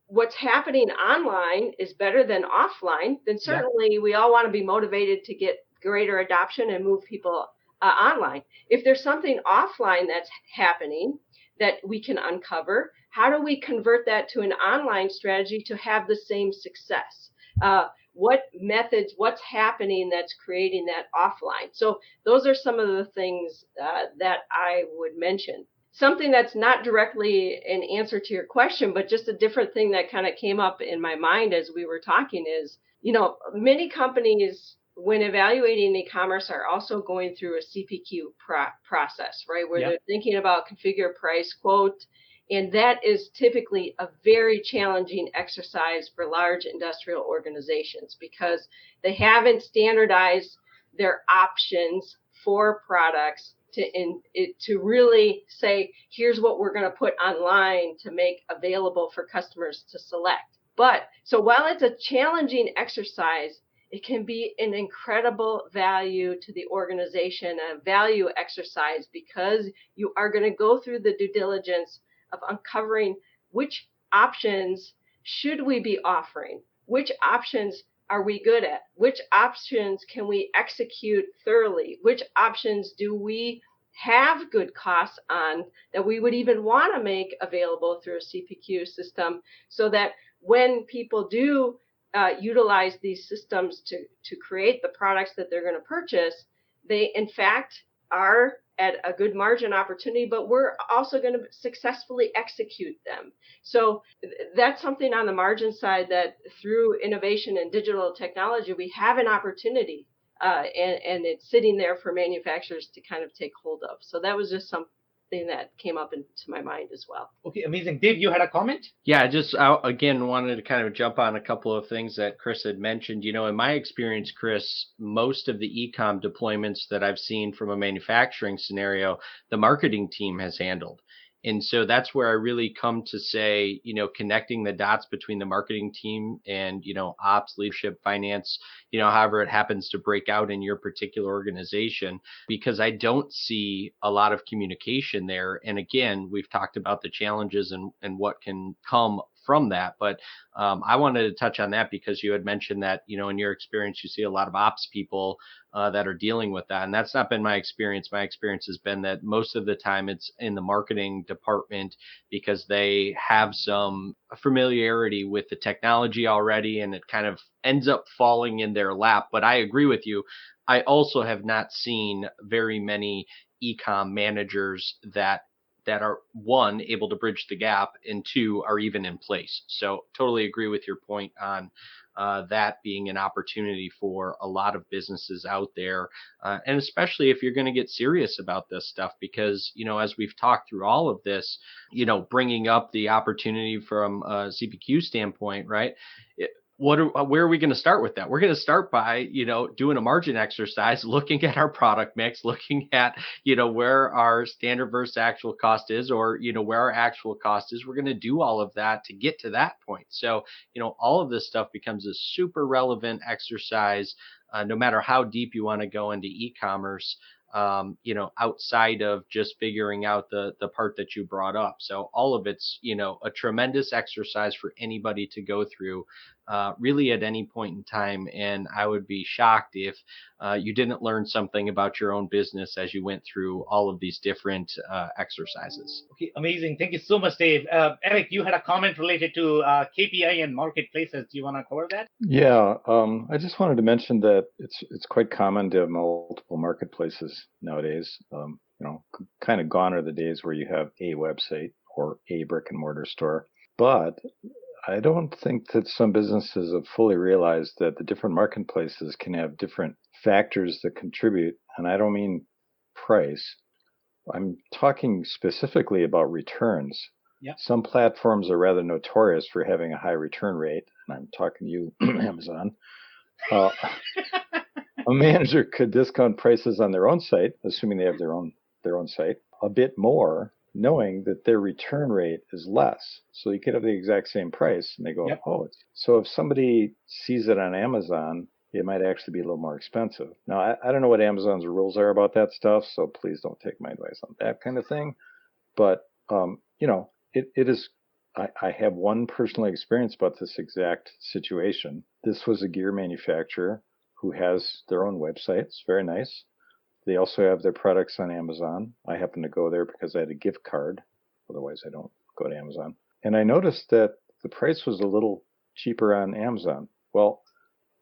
Speaker 1: what's happening online is better than offline, then certainly we all want to be motivated to get greater adoption and move people online. If there's something offline that's happening that we can uncover, how do we convert that to an online strategy to have the same success? What methods, what's happening that's creating that offline? So those are some of the things that I would mention. Something that's not directly an answer to your question, but just a different thing that kind of came up in my mind as we were talking is, many companies, when evaluating e-commerce, are also going through a CPQ process, right? Where they're thinking about configure, price, quote. And that is typically a very challenging exercise for large industrial organizations because they haven't standardized their options for products to really say, here's what we're going to put online to make available for customers to select. But so while it's a challenging exercise, it can be an incredible value to the organization, a value exercise, because you are going to go through the due diligence of uncovering which options should we be offering, which options are we good at, which options can we execute thoroughly, which options do we have good costs on that we would even want to make available through a CPQ system, so that when people do utilize these systems to create the products that they're going to purchase, they in fact are at a good margin opportunity, but we're also going to successfully execute them. So that's something on the margin side that through innovation and digital technology, we have an opportunity, and it's sitting there for manufacturers to kind of take hold of. So that was just something that came up into my mind as well.
Speaker 6: Okay, amazing. Dave, you had a comment?
Speaker 4: Yeah, I again wanted to kind of jump on a couple of things that Chris had mentioned. In my experience, Chris, most of the e-com deployments that I've seen from a manufacturing scenario, the marketing team has handled. And so that's where I really come to say, connecting the dots between the marketing team and, ops, leadership, finance, however it happens to break out in your particular organization, because I don't see a lot of communication there. And again, we've talked about the challenges and what can come from that. But I wanted to touch on that because you had mentioned that, in your experience, you see a lot of ops people that are dealing with that. And that's not been my experience. My experience has been that most of the time it's in the marketing department because they have some familiarity with the technology already, and it kind of ends up falling in their lap. But I agree with you. I also have not seen very many e-com managers that are, one, able to bridge the gap, and two, are even in place. So totally agree with your point on that being an opportunity for a lot of businesses out there. And especially if you're going to get serious about this stuff, because, as we've talked through all of this, bringing up the opportunity from a CPQ standpoint, right? Where are we going to start with that? We're going to start by, doing a margin exercise, looking at our product mix, looking at, where our standard versus actual cost is, or, where our actual cost is. We're going to do all of that to get to that point. So, all of this stuff becomes a super relevant exercise, no matter how deep you want to go into e-commerce, outside of just figuring out the part that you brought up. So all of it's, a tremendous exercise for anybody to go through, really at any point in time. And I would be shocked if you didn't learn something about your own business as you went through all of these different exercises.
Speaker 6: Okay, amazing. Thank you so much, Dave. Eric, you had a comment related to KPI and marketplaces. Do you want to cover that?
Speaker 5: Yeah, I just wanted to mention that it's quite common to have multiple marketplaces nowadays. Kind of gone are the days where you have a website or a brick and mortar store. But I don't think that some businesses have fully realized that the different marketplaces can have different factors that contribute. And I don't mean price. I'm talking specifically about returns.
Speaker 6: Yep.
Speaker 5: Some platforms are rather notorious for having a high return rate, and I'm talking to you, Amazon. A manager could discount prices on their own site, assuming they have their own site, a bit more, knowing that their return rate is less. So you could have the exact same price, and they go,
Speaker 6: Yep.
Speaker 5: So if somebody sees it on Amazon, it might actually be a little more expensive. Now, I don't know what Amazon's rules are about that stuff, so please don't take my advice on that kind of thing. But, it is, I have one personal experience about this exact situation. This was a gear manufacturer who has their own website. It's very nice. They also have their products on Amazon. I happened to go there because I had a gift card. Otherwise, I don't go to Amazon. And I noticed that the price was a little cheaper on Amazon. Well,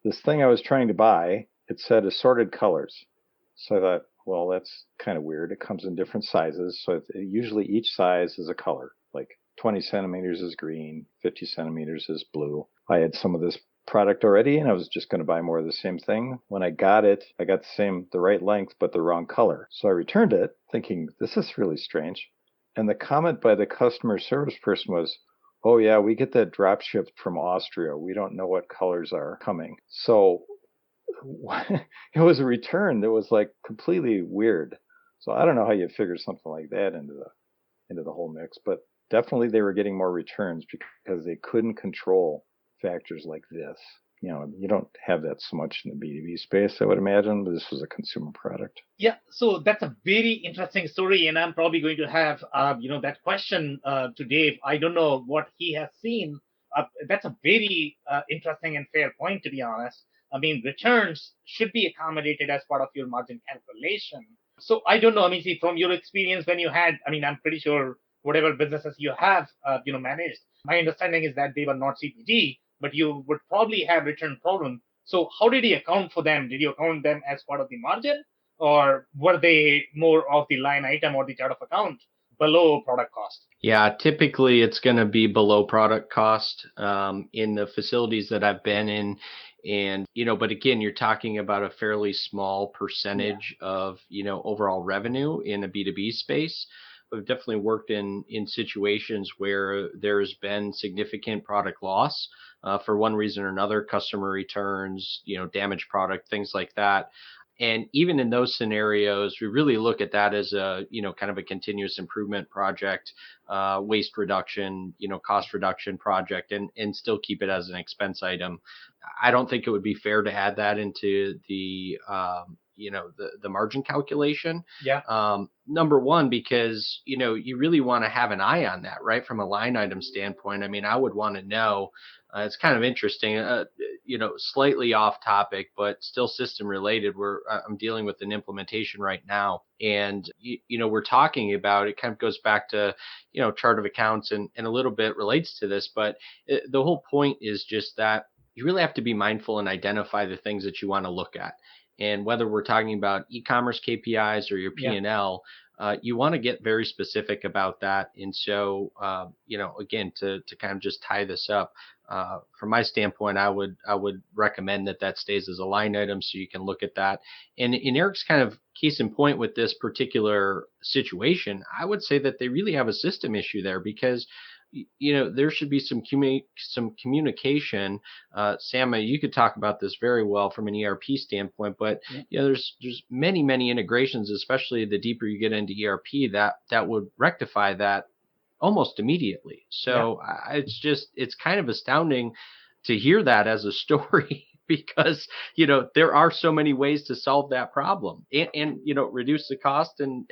Speaker 5: this thing I was trying to buy, it said assorted colors. So I thought, well, that's kind of weird. It comes in different sizes. So usually each size is a color. Like 20 centimeters is green, 50 centimeters is blue. I had some of this product already, and I was just going to buy more of the same thing. When I got it, I got the right length, but the wrong color. So I returned it thinking, this is really strange. And the comment by the customer service person was, oh yeah, we get that drop shipped from Austria. We don't know what colors are coming. So it was a return that was like completely weird. So I don't know how you figure something like that into the whole mix, but definitely they were getting more returns because they couldn't control factors like this. You don't have that so much in the B2B space, I would imagine, but this was a consumer product.
Speaker 6: Yeah, so that's a very interesting story, and I'm probably going to have, that question to Dave. I don't know what he has seen. That's a very interesting and fair point, to be honest. I mean, returns should be accommodated as part of your margin calculation. So I don't know. I mean, see, from your experience when you had, I'm pretty sure whatever businesses you have, managed, my understanding is that they were not CPG, but you would probably have return problems. So how did you account for them? Did you account them as part of the margin, or were they more of the line item or the chart of account below product cost?
Speaker 4: Yeah, typically it's going to be below product cost in the facilities that I've been in. And, but again, you're talking about a fairly small percentage of, overall revenue in a B2B space. We've definitely worked in situations where there's been significant product loss for one reason or another, customer returns, damaged product, things like that. And even in those scenarios, we really look at that as a, kind of a continuous improvement project, waste reduction, cost reduction project, and still keep it as an expense item. I don't think it would be fair to add that into the, the margin calculation.
Speaker 6: Yeah.
Speaker 4: Number one, because, you really want to have an eye on that, right? From a line item standpoint. I mean, I would want to know, it's kind of interesting, slightly off topic, but still system related. I'm dealing with an implementation right now, and we're talking about it. Kind of goes back to chart of accounts and a little bit relates to this, but the whole point is just that you really have to be mindful and identify the things that you want to look at. And whether we're talking about e-commerce KPIs or your P&L, you want to get very specific about that. And so, again, to kind of just tie this up, from my standpoint, I would recommend that stays as a line item so you can look at that. And in Eric's kind of case in point with this particular situation, I would say that they really have a system issue there because there should be some communication. Sam, you could talk about this very well from an ERP standpoint, but there's many integrations, especially the deeper you get into ERP, that would rectify that almost immediately. So it's kind of astounding to hear that as a story. Because there are so many ways to solve that problem and reduce the cost and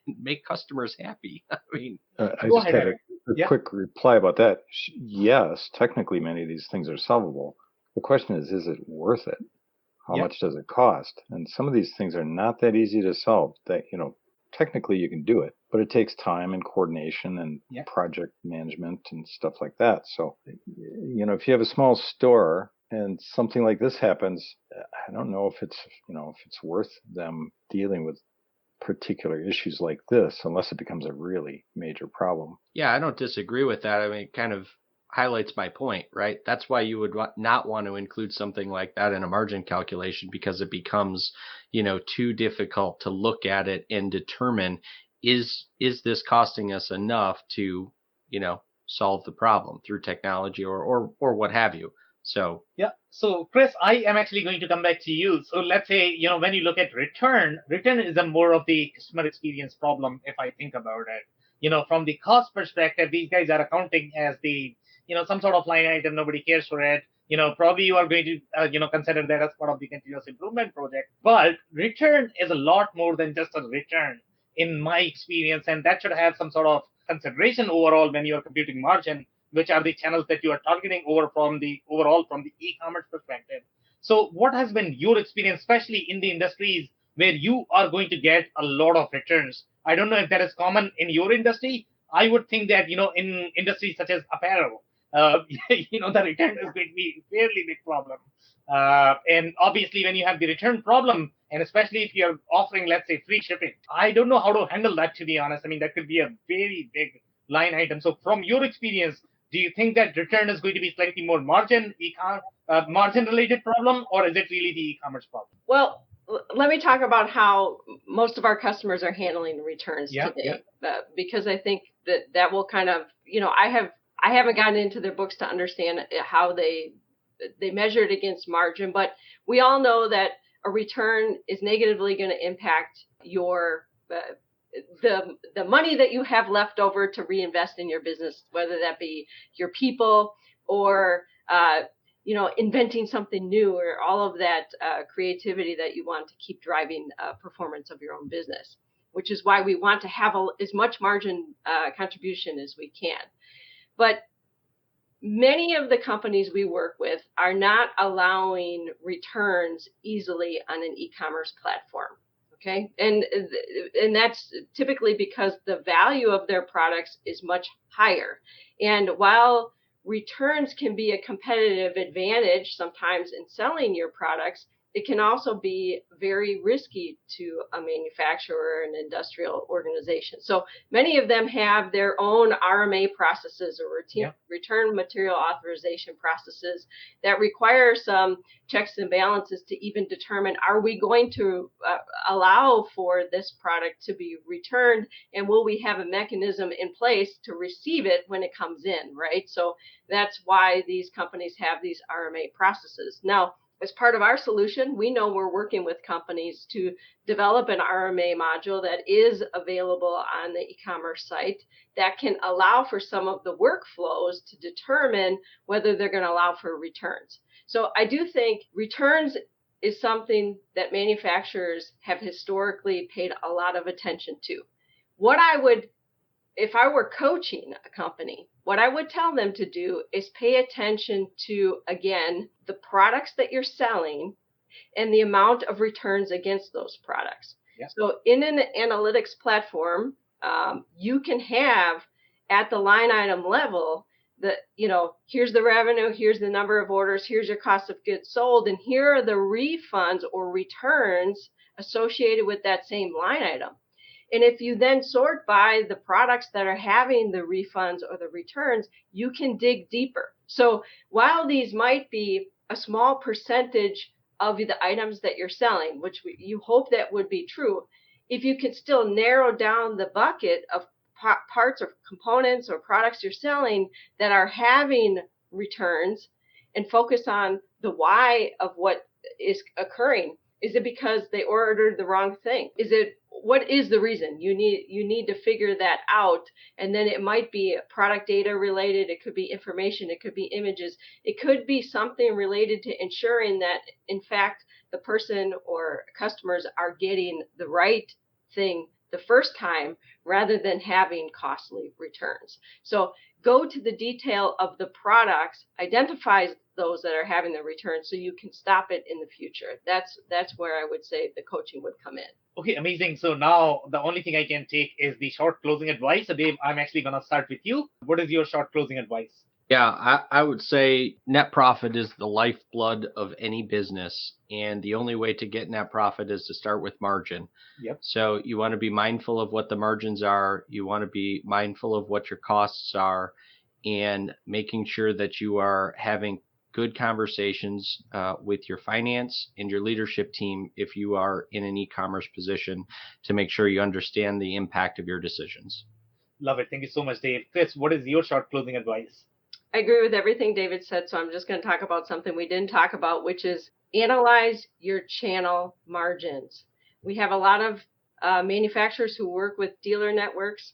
Speaker 4: make customers happy. I mean,
Speaker 5: I just had a quick reply about that. Yes, technically many of these things are solvable. The question is it worth it? How much does it cost? And some of these things are not that easy to solve. That technically you can do it, but it takes time and coordination and project management and stuff like that. So if you have a small store and something like this happens, I don't know if it's worth them dealing with particular issues like this unless it becomes a really major problem.
Speaker 4: Yeah, I don't disagree with that. I mean, it kind of highlights my point, right? That's why you would not want to include something like that in a margin calculation, because it becomes, too difficult to look at it and determine, is this costing us enough to, solve the problem through technology or what have you. So
Speaker 6: So Chris, I am actually going to come back to you. So let's say, when you look at return is a more of the customer experience problem. If I think about it, from the cost perspective, these guys are accounting as the, some sort of line item. Nobody cares for it. Probably you are going to, consider that as part of the continuous improvement project. But return is a lot more than just a return in my experience. And that should have some sort of consideration overall when you are computing margin, which are the channels that you are targeting from the e-commerce perspective. So what has been your experience, especially in the industries where you are going to get a lot of returns? I don't know if that is common in your industry. I would think that, in industries such as apparel, the return is going to be a fairly big problem. And obviously when you have the return problem, and especially if you're offering, let's say, free shipping, I don't know how to handle that, to be honest. I mean, that could be a very big line item. So from your experience, do you think that return is going to be slightly more margin related problem, or is it really the e-commerce problem?
Speaker 1: Well, let me talk about how most of our customers are handling returns today, because I think that will kind of, I haven't gotten into their books to understand how they measure it against margin, but we all know that a return is negatively going to impact your the money that you have left over to reinvest in your business, whether that be your people or inventing something new, or all of that creativity that you want to keep driving performance of your own business, which is why we want to have as much margin contribution as we can. But many of the companies we work with are not allowing returns easily on an e-commerce platform. Okay. And that's typically because the value of their products is much higher. And while returns can be a competitive advantage sometimes in selling your products, it can also be very risky to a manufacturer or an industrial organization. So many of them have their own RMA processes or return material authorization processes that require some checks and balances to even determine, are we going to allow for this product to be returned, and will we have a mechanism in place to receive it when it comes in, right? So that's why these companies have these RMA processes. Now, as part of our solution, we know we're working with companies to develop an RMA module that is available on the e-commerce site that can allow for some of the workflows to determine whether they're going to allow for returns. So I do think returns is something that manufacturers have historically paid a lot of attention to. If I were coaching a company, what I would tell them to do is pay attention to, again, the products that you're selling and the amount of returns against those products.
Speaker 6: Yeah.
Speaker 1: So in an analytics platform, you can have at the line item level, here's the revenue, here's the number of orders, here's your cost of goods sold, and here are the refunds or returns associated with that same line item. And if you then sort by the products that are having the refunds or the returns, you can dig deeper. So while these might be a small percentage of the items that you're selling, which you hope that would be true, if you can still narrow down the bucket of parts or components or products you're selling that are having returns and focus on the why of what is occurring. Is it because they ordered the wrong thing? What is the reason? You need to figure that out. And then it might be product data related. It could be information. It could be images. It could be something related to ensuring that, in fact, the person or customers are getting the right thing the first time rather than having costly returns. So go to the detail of the products, identify those that are having the returns so you can stop it in the future. That's where I would say the coaching would come in.
Speaker 6: Okay, amazing. So now the only thing I can take is the short closing advice. So Dave, I'm actually going to start with you. What is your short closing advice?
Speaker 4: Yeah, I would say net profit is the lifeblood of any business. And the only way to get net profit is to start with margin.
Speaker 6: Yep.
Speaker 4: So you want to be mindful of what the margins are. You want to be mindful of what your costs are, and making sure that you are having good conversations with your finance and your leadership team if you are in an e-commerce position, to make sure you understand the impact of your decisions.
Speaker 6: Love it. Thank you so much, Dave. Chris, what is your short closing advice?
Speaker 1: I agree with everything David said, so I'm just going to talk about something we didn't talk about, which is analyze your channel margins. We have a lot of manufacturers who work with dealer networks.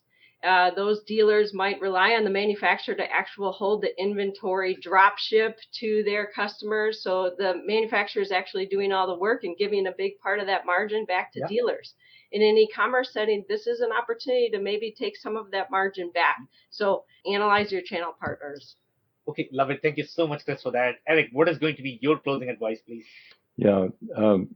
Speaker 1: Those dealers might rely on the manufacturer to actually hold the inventory, drop ship to their customers. So the manufacturer is actually doing all the work and giving a big part of that margin back to dealers. In an e-commerce setting, this is an opportunity to maybe take some of that margin back. So analyze your channel partners.
Speaker 6: Okay, love it. Thank you so much, Chris, for that. Eric, what is going to be your closing advice, please?
Speaker 5: Yeah,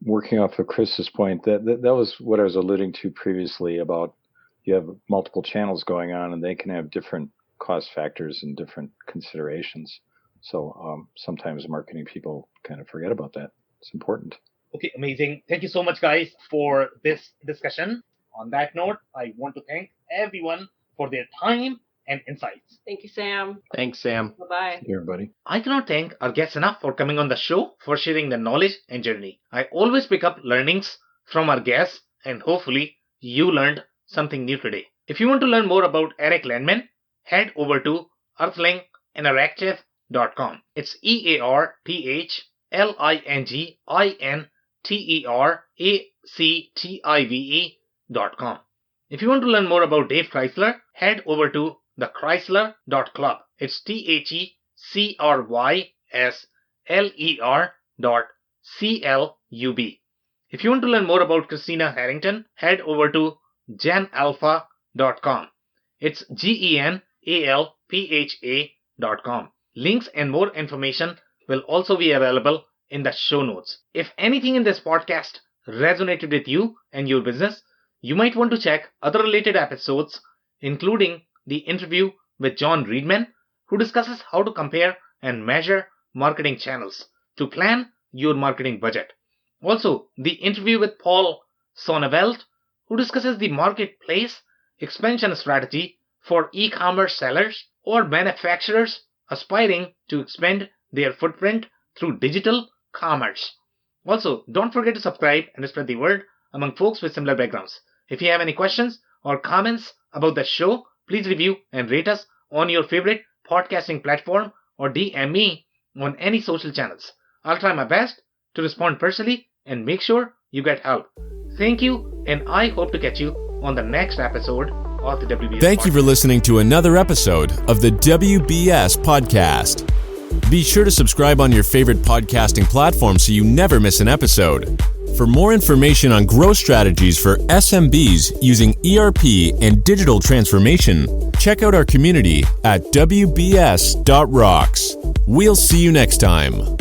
Speaker 5: working off of Chris's point, that was what I was alluding to previously about you have multiple channels going on and they can have different cost factors and different considerations. So sometimes marketing people kind of forget about that. It's important.
Speaker 6: Okay, amazing. Thank you so much, guys, for this discussion. On that note, I want to thank everyone for their time and insights.
Speaker 1: Thank you, Sam.
Speaker 4: Thanks, Sam.
Speaker 1: Bye-bye.
Speaker 5: Hey, everybody.
Speaker 2: I cannot thank our guests enough for coming on the show, for sharing their knowledge and journey. I always pick up learnings from our guests, and hopefully you learned something new today. If you want to learn more about Eric Landman, head over to earthlinginteractive.com. It's EARTHLINGINTERACTIVE.com. If you want to learn more about Dave Chrysler, head over to thechrysler.club. It's THECRYSLER.CLUB. If you want to learn more about Christina Harrington, head over to genalpha.com. It's GENALPHA.com. Links and more information will also be available in the show notes. If anything in this podcast resonated with you and your business, you might want to check other related episodes, including the interview with John Reedman, who discusses how to compare and measure marketing channels to plan your marketing budget. Also, the interview with Paul Sonneveld, who discusses the marketplace expansion strategy for e-commerce sellers or manufacturers aspiring to expand their footprint through digital commerce. Also, don't forget to subscribe and spread the word among folks with similar backgrounds. If you have any questions or comments about the show, please review and rate us on your favorite podcasting platform or DM me on any social channels. I'll try my best to respond personally and make sure you get help. Thank you, and I hope to catch you on the next episode of the WBS
Speaker 3: Thank you for listening to another episode of the WBS Podcast. Be sure to subscribe on your favorite podcasting platform so you never miss an episode. For more information on growth strategies for SMBs using ERP and digital transformation, check out our community at WBS.rocks. We'll see you next time.